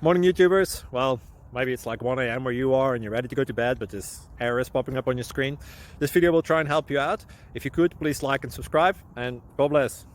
Morning YouTubers. Well, maybe it's like 1 a.m. where you are and you're ready to go to bed, but this error is popping up on your screen. This video will try and help you out. If you could, please like and subscribe, and God bless.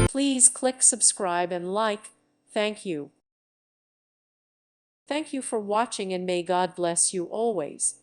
Please click subscribe and like. Thank you. Thank you for watching, and may God bless you always.